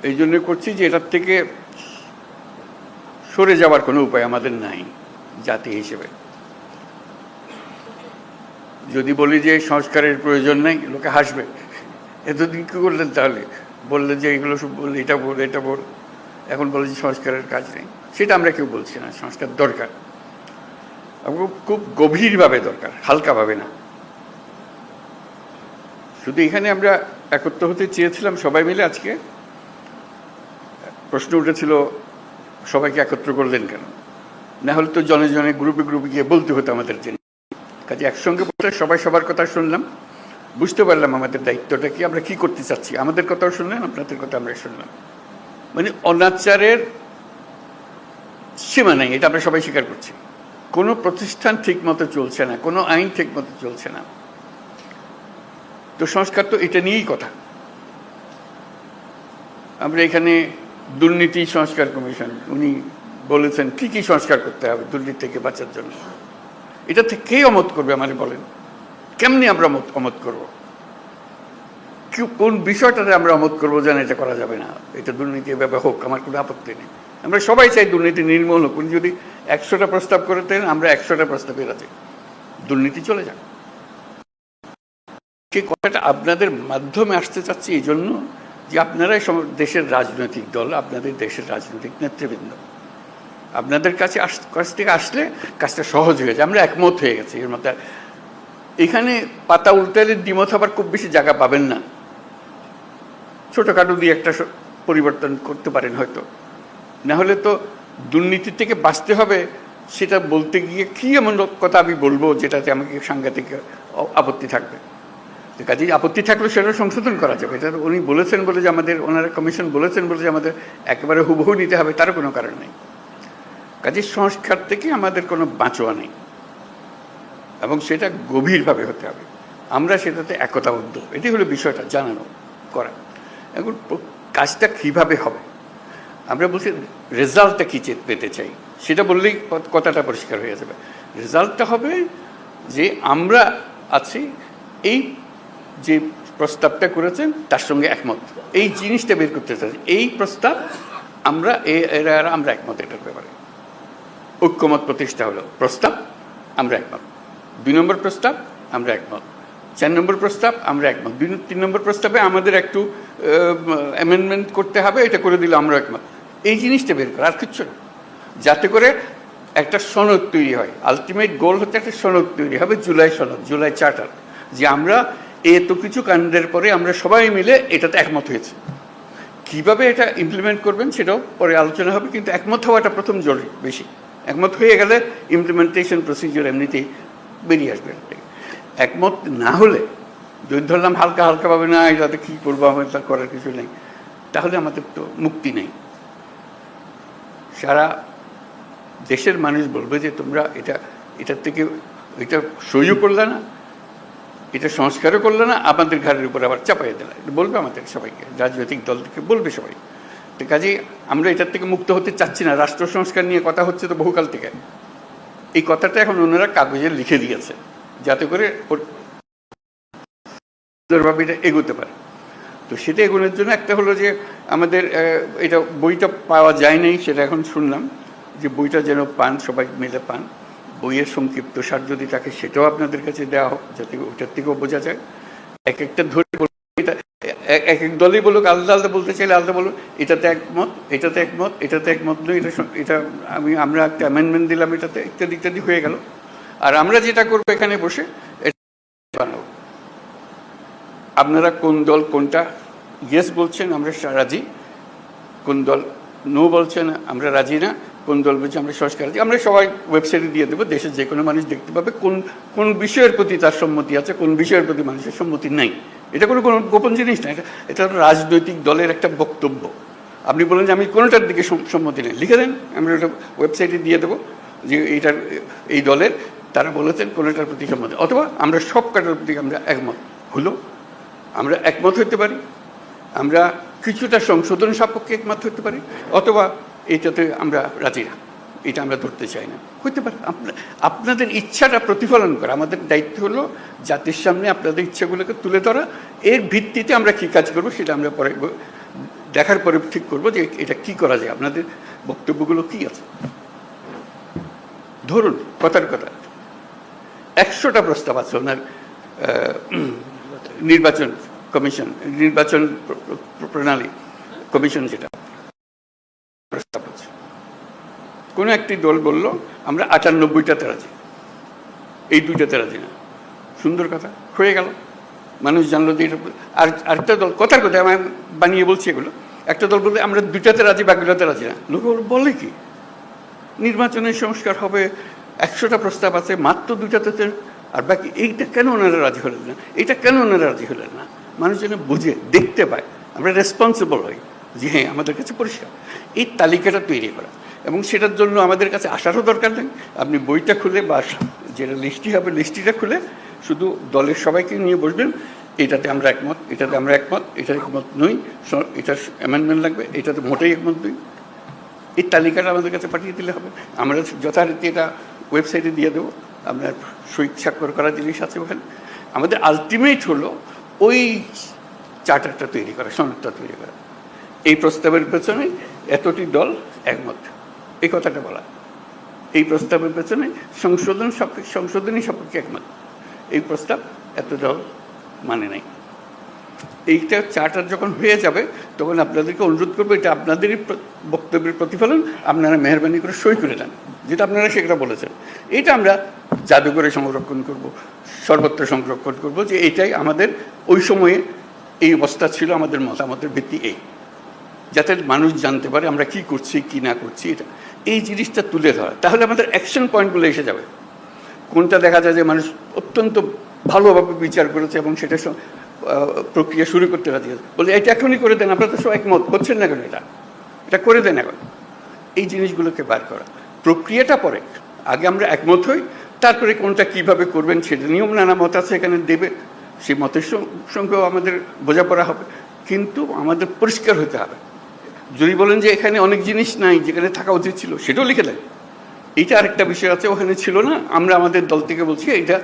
এই জন্য করছি যে এটার থেকে সরে যাওয়ার কোনো উপায় আমাদের নাই জাতি হিসেবে। যদি বলি যে সংস্কারের প্রয়োজন নেই, লোকে হাসবে, এতদিন কী করলেন তাহলে? বললেন যে এগুলো সব বললে, এটা বল এটা বল, এখন বলে যে সংস্কারের কাজ নেই। সেটা আমরা কেউ বলছি না, সংস্কার দরকার, খুব গভীরভাবে দরকার, হালকাভাবে না। শুধু এখানে আমরা একত্র হতে চেয়েছিলাম সবাই মিলে। আজকে প্রশ্ন উঠেছিল সবাইকে একত্র করলেন কেন? না হলে তো জনে জনে গ্রুপে গ্রুপে গিয়ে বলতে হতো আমাদের জন্য। কাজে একসঙ্গে বলতে সবাই সবার কথা শুনলাম, বুঝতে পারলাম আমাদের দায়িত্বটা কি, আমরা কি করতে চাচ্ছি। আমাদের কথাও শুনলেন, আপনাদের কথা আমরা শুনলাম। মানে অনাচারের সীমা নেই, এটা আমরা সবাই স্বীকার করছি। কোনো প্রতিষ্ঠান ঠিক মতো চলছে না, কোনো আইন ঠিক মতো চলছে না। তো সংস্কার তো এটা নিয়েই কথা। আমরা এখানে দুর্নীতি সংস্কার কমিশন, উনি বলেছেন কি কি সংস্কার করতে হবে দুর্নীতি থেকে বাঁচার জন্য। এটা থেকে কে অমত করবে আমাদের বলেন? কেমনি আমরা অমত করব? কোন বিষয়টাতে আমরা অমত করবো যেন এটা করা যাবে না, এটা দুর্নীতি এভাবে হোক, আমার কোনো আপত্তি নেই। আমরা সবাই চাই দুর্নীতি নির্মূল হোক। উনি যদি 100টা প্রস্তাব করে দেন, আমরা 100টা প্রস্তাবে রাজি, দুর্নীতি চলে যাক। সেই কথাটা আপনাদের মাধ্যমে আসতে চাচ্ছি এই জন্য যে আপনারাই দেশের রাজনৈতিক দল, আপনাদের দেশের রাজনৈতিক নেতৃবৃন্দ, আপনাদের কাছ থেকে আসলে কাজটা সহজ হয়ে যায়। আমরা একমত হয়ে গেছি এর মধ্যে। এখানে পাতা উল্টালে দ্বিমত আবার খুব বেশি জায়গা পাবেন না। ছোটোখাটো দিয়ে একটা পরিবর্তন করতে পারেন হয়তো, না হলে তো দুর্নীতির থেকে বাঁচতে হবে। সেটা বলতে গিয়ে কী এমন কথা আমি বলবো যেটাতে আমাকে সাংঘাতিক আপত্তি থাকবে। কাজেই আপত্তি থাকলে সেটা সংশোধন করা যাবে। এটা উনি বলেছেন বলে যে আমাদের, ওনারা কমিশন বলেছেন বলে যে আমাদের একেবারে হুবহু নিতে হবে তারও কোনো কারণ নেই। কাজেই সংস্কার থেকে আমাদের কোনো বাঁচোয়া নেই, এবং সেটা গভীরভাবে হতে হবে। আমরা সেটাতে একতাবদ্ধ, এটি হলো বিষয়টা জানানো করা। এখন কাজটা কীভাবে হবে, আমরা বলছি রেজাল্টটা কী পেতে চাই, সেটা বললেই কথাটা পরিষ্কার হয়ে যাবে। রেজাল্টটা হবে যে আমরা আছি, এই যে প্রস্তাবটা করেছেন তার সঙ্গে একমত, এই জিনিসটা বের করতে চাই। এই প্রস্তাব আমরা আমরা একমত, এটার ব্যাপারে ঐক্যমত প্রতিষ্ঠা হলো। প্রস্তাব আমরা একমত, 2 নম্বর প্রস্তাব আমরা একমত, 4 নম্বর প্রস্তাব আমরা একমত, 3 নম্বর প্রস্তাবে আমাদের একটু অ্যামেন্ডমেন্ট করতে হবে, এটা করে দিলে আমরা একমত। এই জিনিসটা বের করা, আর কিচ্ছু না, যাতে করে একটা সনদ তৈরি হয়। আলটিমেট গোল হচ্ছে একটা সনদ তৈরি হবে, জুলাই সনদ, জুলাই চার্টার, যে আমরা এত কিছু কাণ্ডের পরে আমরা সবাই মিলে এটাতে একমত হয়েছে। কিভাবে এটা ইমপ্লিমেন্ট করবেন সেটাও পরে আলোচনা হবে, কিন্তু একমত হওয়াটা প্রথম জরুরি বেশি। একমত হয়ে গেলে ইমপ্লিমেন্টেশন প্রসিডিওর এমনিতেই বেরিয়ে আসবে। একমত না হলে, যদি ধরলাম হালকা হালকাভাবে না, এটাতে কী করবো, আমাদের করার কিছু নেই, তাহলে আমাদের তো মুক্তি নেই। সারা দেশের মানুষ বলবে যে তোমরা এটার থেকে এটা সহ্য করলে না, এটা সংস্কারও করলে না, আমাদের ঘরের উপর আবার চাপাই দিলে, বলবে আমাদের সবাইকে, রাজনৈতিক দল থেকে বলবে সবাই। তো কাজেই আমরা এটার থেকে মুক্ত হতে চাচ্ছি না। রাষ্ট্র সংস্কার নিয়ে কথা হচ্ছে তো বহুকাল থেকে। এই কথাটা এখন ওনারা কাগজে লিখে দিয়েছে যাতে করে সুন্দরভাবে এটা এগোতে পারে। তো সেটা এগোনোর জন্য একটা হলো যে আমাদের এটা বইটা পাওয়া যায় নাই, সেটা এখন শুনলাম যে বইটা যেন পান, সবাই মিলে পান। বইয়ের সংক্ষিপ্ত সার যদি থাকে সেটাও আপনাদের কাছে দেওয়া হোক, যাতে ওইটার থেকেও বোঝা যায়। এক একটা ধরে এটা এক এক দলই বলুক, আলাদা আলাদা বলতে চাইলে আলাদা বলুক, এটাতে একমত, এটাতে একমত, এটাতে একমত নয়, এটা আমরা একটা অ্যামেন্ডমেন্ট দিলাম এটাতে, ইত্যাদি ইত্যাদি হয়ে গেল। আর আমরা যেটা করবো এখানে বসে বানাবো। আপনারা কোন দল কোনটা ইয়েস বলছেন আমরা রাজি, কোন দল নো বলছেন আমরা রাজি না, কোন দল বলছে আমরা সংস্কার রাজি, আমরা সবাই ওয়েবসাইটে দিয়ে দেবো। দেশের যে কোনো মানুষ দেখতে পাবে কোন কোন বিষয়ের প্রতি তার সম্মতি আছে, কোন বিষয়ের প্রতি মানুষের সম্মতি নাই। এটা কোনো গোপন জিনিস না, এটা রাজনৈতিক দলের একটা বক্তব্য। আপনি বলেন যে আমি কোনোটার দিকে সম্মতি নেই, লিখে দেন, আমরা ওটা ওয়েবসাইটে দিয়ে দেবো যে এইটার এই দলের তারা বলেছেন কোনোটার প্রতি সম্মতি, অথবা আমরা সব কাটার প্রতি আমরা একমত হলো। আমরা একমত হতে পারি, আমরা কিছুটা সংশোধন সাপেক্ষে একমত হতে পারি, অথবা এটাতে আমরা রাজি না, এটা আমরা ধরতে চাই না, হতে পারে। আপনাদের ইচ্ছাটা প্রতিফলন করা আমাদের দায়িত্ব হলো জাতির সামনে আপনাদের ইচ্ছাগুলোকে তুলে ধরা। এর ভিত্তিতে আমরা কী কাজ করবো সেটা আমরা পরে দেখার পরে ঠিক করবো যে এটা কি করা যায়, আপনাদের বক্তব্যগুলো কি আছে। ধরুন কথার কথা 100টা প্রস্তাব আছে ওনার নির্বাচন কমিশন, নির্বাচন প্রণালী কমিশন, যেটা প্রস্তাব আছে। কোনো একটি দল বলল আমরা 98টাতে রাজি, এই 2টাতে রাজি না। সুন্দর কথা, হয়ে গেল, মানুষ জানলো যে এটা। আর আরেকটা দল, কথার কথা আমি বানিয়ে বলছি এগুলো, একটা দল বললে আমরা 2টাতে রাজি, বাকিটাতে রাজি না। লোক বলে কি নির্বাচনের সংস্কার হবে, 100টা প্রস্তাব আছে, মাত্র 2টাতে, আর বাকি এইটা কেন ওনারা রাজি হলেন না, এইটা কেন ওনারা রাজি হলেন না। মানুষ যেন বুঝে দেখতে পায়, আমরা রেসপন্সিবল হই যে হ্যাঁ আমাদের কাছে পরিষ্কার। এই তালিকাটা তৈরি করা, এবং সেটার জন্য আমাদের কাছে আসারও দরকার নেই। আপনি বইটা খুলে বা যেটা লিস্টটি হবে লিস্টটিটা খুলে শুধু দলের সবাইকে নিয়ে বসবেন, এটাতে আমরা একমত, এটাতে আমরা একমত, এটা একমত নই, এটার অ্যামেন্ডমেন্ট লাগবে, এটাতে মোটেই একমত নই। এই তালিকাটা আমাদের কাছে পাঠিয়ে দিলে হবে, আমরা যথারীতি এটা ওয়েবসাইটে দিয়ে দেবো। আপনার সই স্বাক্ষর করা জিনিস আছে ওখানে। আমাদের আলটিমেট হলো ওই চার্টারটা তৈরি করা, সনদটা তৈরি করা। এই প্রস্তাবের পেছনে এতটি দল একমত, এই কথাটা বলা। এই প্রস্তাবের পেছনে সংশোধনী সাপেক্ষে একমত, এই প্রস্তাব এত দল মানে নাই। এইটা চার্টার যখন হয়ে যাবে তখন আপনাদেরকে অনুরোধ করবো, এটা আপনাদেরই বক্তব্যের প্রতিফলন, আপনারা মেহরবানি করে সই করে দেন, যেটা আপনারা সেটা বলেছেন। এটা আমরা জাদুঘরে সংরক্ষণ করব, সর্বত্র সংরক্ষণ করব, যে এইটাই আমাদের ওই সময়ে এই অবস্থা ছিল, আমাদের মতামতের ভিত্তি এই, যাতে মানুষ জানতে পারে আমরা কি করছি কি না করছি। এটা এই জিনিসটা তুলে ধরা, তাহলে আমাদের অ্যাকশন পয়েন্টগুলো এসে যাবে। কোনটা দেখা যায় যে মানুষ অত্যন্ত ভালোভাবে বিচার করেছে এবং সেটা প্রক্রিয়া শুরু করতে রাজি আছে, বলে এটা এখনই করে দেন, আপনারা তো সব একমত হচ্ছেন না কেন, এটা করে দেন এখন। এই জিনিসগুলোকে বার করা, প্রক্রিয়াটা পরে, আগে আমরা একমত হই, তারপরে কোনটা কিভাবে করবেন সেটা নিয়ম নানা মত আছে এখানে দেবে, সেই মতের সঙ্গেও আমাদের বোঝাপড়া হবে, কিন্তু আমাদের পরিষ্কার হতে হবে। যদি বলেন যে এখানে অনেক জিনিস নাই যেখানে থাকা উচিত ছিল, সেটাও লিখে দেন। এইটা আরেকটা বিষয় আছে, ওখানে ছিল না, আমরা আমাদের দল থেকে বলছি এইটা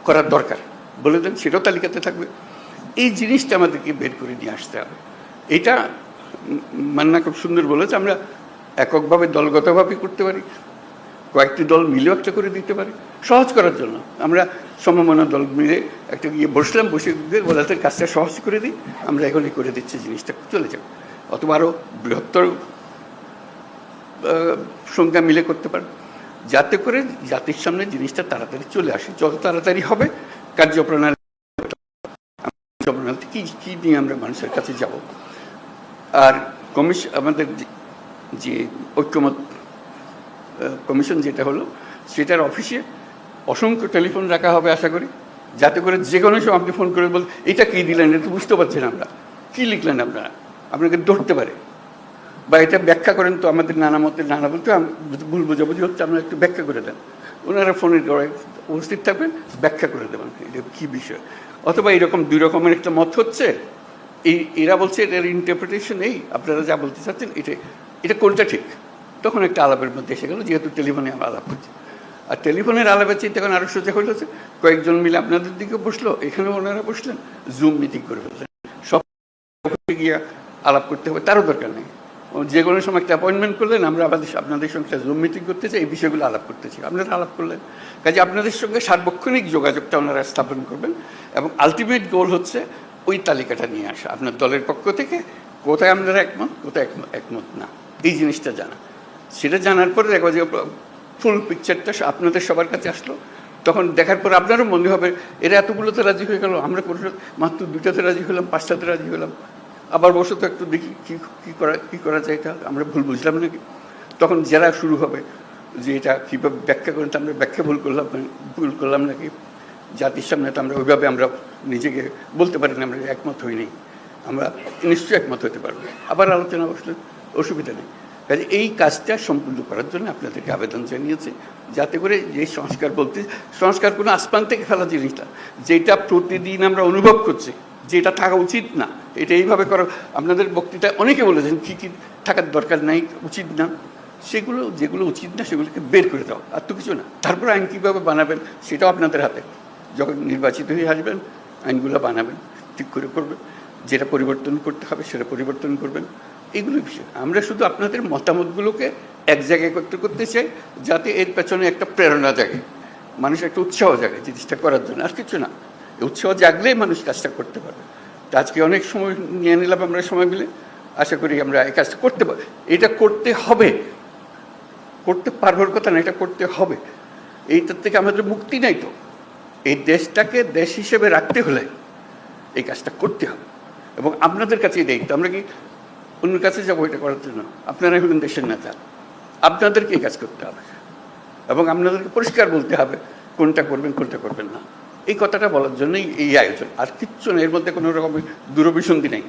করার দরকার, বলে দেন, সেটাও তালিকাতে থাকবে। এই জিনিসটা আমাদেরকে বের করে নিয়ে আসতে হবে। এটা মান্না খুব সুন্দর বলেছে, আমরা এককভাবে দলগতভাবে করতে পারি, কয়েকটি দল মিলেও একটা করে দিতে পারি, সহজ করার জন্য। আমরা সমমনা দল মিলে একটা গিয়ে বসলাম, বসে ওদের কাজটা সহজ করে দিই, আমরা এখনই করে দিচ্ছি, জিনিসটা চলে যাবে। অথবা আরও বৃহত্তর সংখ্যা মিলে করতে পারে, যাতে করে জাতির সামনে জিনিসটা তাড়াতাড়ি চলে আসে। যত তাড়াতাড়ি হবে কার্যপ্রণালী কি কী নিয়ে আমরা মানুষের কাছে যাব। আর আমাদের যে ঐক্যমত কমিশন যেটা হলো, সেটার অফিসে অসংখ্য টেলিফোন রাখা হবে আশা করি, যাতে করে যে কোনো সময় আপনি ফোন করে বল এটা কী দিলেন, এটা বুঝতে পারছেন আমরা, কী লিখলেন আপনারা, আপনাকে ধরতে পারে, বা এটা ব্যাখ্যা করেন তো, আমাদের নানা মতের নানা বলতে ভুল বোঝাবুঝি হচ্ছে, আপনারা একটু ব্যাখ্যা করে দেন। ওনারা ফোনের উপস্থিত থাকবেন, ব্যাখ্যা করে দেবেন এটা কী বিষয়। অথবা এইরকম 2 রকমের একটা মত হচ্ছে, এরা বলছে এটার ইন্টারপ্রিটেশন এই, আপনারা যা বলতে চাচ্ছেন এটা কোনটা ঠিক, তখন একটা আলাপের মধ্যে এসে গেল, যেহেতু টেলিফোনে আমরা আলাপ করছি। আর টেলিফোনের আলাপের চিন্তা এখন আরও সোজা হয়েছে, কয়েকজন মিলে আপনাদের দিকে বসলো, এখানেও ওনারা বসলেন, জুম মিটিং করে ফেললেন, সব গিয়ে আলাপ করতে হবে তারও দরকার নেই। যে কোনো সময় একটা অ্যাপয়েন্টমেন্ট করলেন, আমরা আপনাদের সঙ্গে জুম মিটিং করতে চাই, এই বিষয়গুলো আলাপ করতে চাই, আপনারা আলাপ করলেন। কাজে আপনাদের সঙ্গে সার্বক্ষণিক যোগাযোগটা ওনারা স্থাপন করবেন, এবং আলটিমেট গোল হচ্ছে ওই তালিকাটা নিয়ে আসা আপনার দলের পক্ষ থেকে, কোথায় আপনারা একমত, কোথায় একমত না, এই জিনিসটা জানা। সেটা জানার পরে দেখো যে ফুল পিকচারটা আপনাদের সবার কাছে আসলো, তখন দেখার পর আপনারও মনে হবে এরা এতগুলোতে রাজি হয়ে গেল, আমরা মাত্র 2টাতে রাজি হলাম, 5টাতে রাজি হলাম, আবার বসে তো একটু দেখি কী করা যায়, এটা আমরা ভুল বুঝলাম নাকি। তখন যারা শুরু হবে যে এটা কীভাবে ব্যাখ্যা করেন, তো আমরা ব্যাখ্যা ভুল করলাম নাকি, জাতির সামনে তো আমরা ওইভাবে আমরা নিজেকে বলতে পারি না আমরা একমত হইনি, আমরা নিশ্চয়ই একমত হতে পারবো, আবার আলোচনা বসলে অসুবিধা নেই। কাজে এই কাজটা সম্পূর্ণ করার জন্য আপনাদেরকে আবেদন জানিয়েছে, যাতে করে যে সংস্কার কোনো আসমান থেকে ফেলা জিনিসটা, যেটা প্রতিদিন আমরা অনুভব করছি যেটা থাকা উচিত না, এটা এইভাবে করা। আপনাদের বক্তৃতায় অনেকে বলেছেন কী কী থাকার দরকার নাই, উচিত না, সেগুলো যেগুলো উচিত না সেগুলোকে বের করে দাও, আর তো কিছু না। তারপর আইন কীভাবে বানাবেন সেটাও আপনাদের হাতে, যখন নির্বাচিত হয়ে আসবেন আইনগুলো বানাবেন, ঠিক করে করবেন। যেটা পরিবর্তন করতে হবে সেটা পরিবর্তন করবেন, এগুলো বিষয়। আমরা শুধু আপনাদের মতামতগুলোকে এক জায়গায় করতে করতে চাই, যাতে এর পেছনে একটা প্রেরণা জাগে, মানুষের একটা উৎসাহ জাগে জিনিসটা করার জন্য, আর কিছু না। এই উৎসাহ জাগলেই মানুষ কাজটা করতে পারবে। তো আজকে অনেক সময় নিয়ে নিলাম আমরা সময় মিলে, আশা করি আমরা এই কাজটা করতে পারি। এটা করতে হবে, করতে পারবার কথা না, এটা করতে হবে। এইটার থেকে আমাদের মুক্তি নাই। তো এই দেশটাকে দেশ হিসেবে রাখতে হলে এই কাজটা করতে হবে, এবং আপনাদের কাছে এই দায়িত্ব। আমরা কি অন্যের কাছে যাবো এটা করার জন্য? আপনারাই হলেন দেশের নেতা, আপনাদেরকে এই কাজ করতে হবে, এবং আপনাদেরকে পরিষ্কার বলতে হবে কোনটা করবেন কোনটা করবেন না। এই কথাটা বলার জন্যই এই আয়োজন, আর কিচ্ছু না। এর মধ্যে কোনো রকমের দূরভিসন্ধি নেই,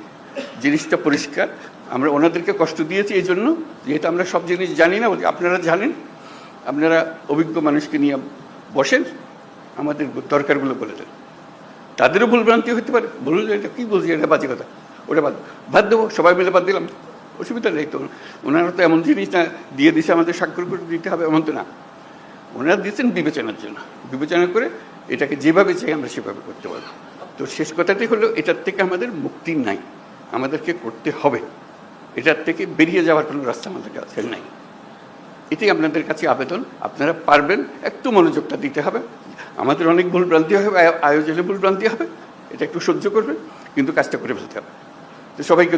জিনিসটা পরিষ্কার। আমরা ওনাদেরকে কষ্ট দিয়েছি এই জন্য, যেহেতু আমরা সব জিনিস জানি না, আপনারা জানেন। আপনারা অভিজ্ঞ মানুষকে নিয়ে বসেন, আমাদের দরকারগুলো বলে দেন। তাদেরও ভুলভ্রান্তি হতে পারে, বলুন এটা কী বলছি, এটা বাজে কথা, ওটা বাদ দেবো, সবাই মিলে বাদ দিলাম, অসুবিধা নেই তো। ওনারা তো এমন জিনিস না দিয়ে দিছে আমাদের স্বাক্ষর করে দিতে হবে এমন তো না। ওনারা দিচ্ছেন বিবেচনার জন্য, বিবেচনা করে এটাকে যেভাবে চাই আমরা সেভাবে করতে পারবো। তো শেষ কথাটাই হলো, এটার থেকে আমাদের মুক্তি নাই, আমাদেরকে করতে হবে। এটার থেকে বেরিয়ে যাওয়ার কোনো রাস্তা আমাদের কাছে নাই। এটাই আপনাদের কাছে আবেদন। আপনারা পারবেন, একটু মনোযোগটা দিতে হবে। আমাদের অনেক ভুলভ্রান্তি হবে, আয়োজনে ভুলভ্রান্তি হবে, এটা একটু সহ্য করবেন, কিন্তু কাজটা করে ফেলতে হবে। তো সবাইকে